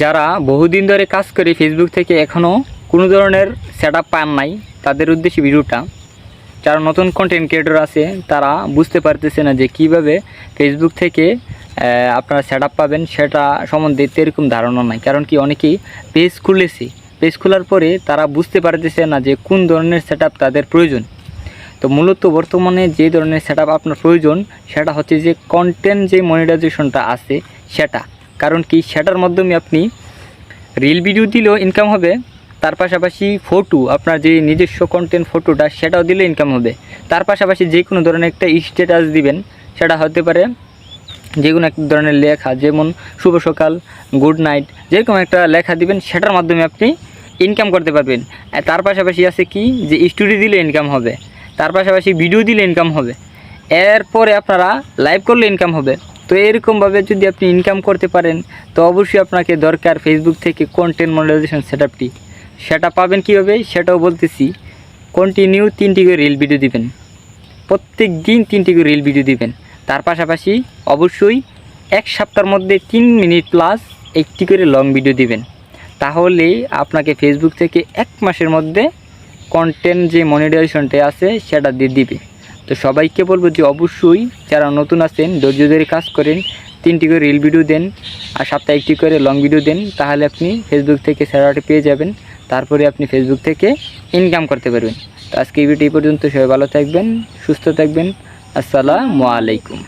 যারা বহুদিন ধরে কাজ করে ফেসবুক থেকে এখনও কোনো ধরনের সেটআপ পান নাই, তাদের উদ্দেশ্যে ভিডিওটা। যারা নতুন কন্টেন্ট ক্রিয়েটর আছে তারা বুঝতে পারতেছে না যে কিভাবে ফেসবুক থেকে আপনারা সেটআপ পাবেন, সেটা সম্বন্ধে এরকম ধারণা নাই। কারণ কি, অনেকেই পেজ খুলেছে, পেজ খোলার পরে তারা বুঝতে পারতেছে না যে কোন ধরনের সেটআপ তাদের প্রয়োজন। তো মূলত বর্তমানে যে ধরনের সেটআপ আপনার প্রয়োজন সেটা হচ্ছে যে কন্টেন্ট যে মনিটাইজেশনটা আছে সেটা। কারণ কি, সেটার মাধ্যমে আপনি রিল ভিডিও দিলেও ইনকাম হবে, তার পাশাপাশি ফটো, আপনার যে নিজস্ব কন্টেন্ট ফটোটা সেটাও দিলে ইনকাম হবে। তার পাশাপাশি যে কোনো ধরনের একটা স্ট্যাটাস দিবেন, সেটা হতে পারে যে কোনো এক ধরনের লেখা, যেমন শুভ সকাল, গুড নাইট, যেরকম একটা লেখা দিবেন, সেটার মাধ্যমে আপনি ইনকাম করতে পারবেন। আর তার পাশাপাশি আছে কি, যে স্টোরি দিলে ইনকাম হবে, তার পাশাপাশি ভিডিও দিলে ইনকাম হবে, এরপরে আপনারা লাইভ করলে ইনকাম হবে। তো এরকমভাবে যদি আপনি ইনকাম করতে পারেন তো অবশ্যই আপনাকে দরকার ফেসবুক থেকে কন্টেন্ট মনিটাইজেশন সেটআপটি। সেটা পাবেন কীভাবে সেটাও বলতেছি। কন্টিনিউ 3টি করে রিল ভিডিও দিবেন, প্রত্যেক দিন 3টি করে রিল ভিডিও দিবেন। তার পাশাপাশি অবশ্যই এক সপ্তাহের মধ্যে 3 মিনিট প্লাস 1টি করে লং ভিডিও দিবেন। তাহলে আপনাকে ফেসবুক থেকে 1 মাসের মধ্যে কন্টেন্ট যে মনিটাইজেশনটা আছে সেটা দিয়ে দিবে। তো সবাইকে বলবো যে অবশ্যই যারা নতুন আছেন ধৈর্য ধরে কাজ করেন, 3টি করে রিল ভিডিও দেন আর সপ্তাহে 1টি করে লং ভিডিও দেন, তাহলে আপনি ফেসবুক থেকে স্যালারি পেয়ে যাবেন। তারপরে আপনি ফেসবুক থেকে ইনকাম করতে পারবেন। তো আজকে এই ভিডিও এই পর্যন্ত। সবাই ভালো থাকবেন, সুস্থ থাকবেন। আসসালামু আলাইকুম।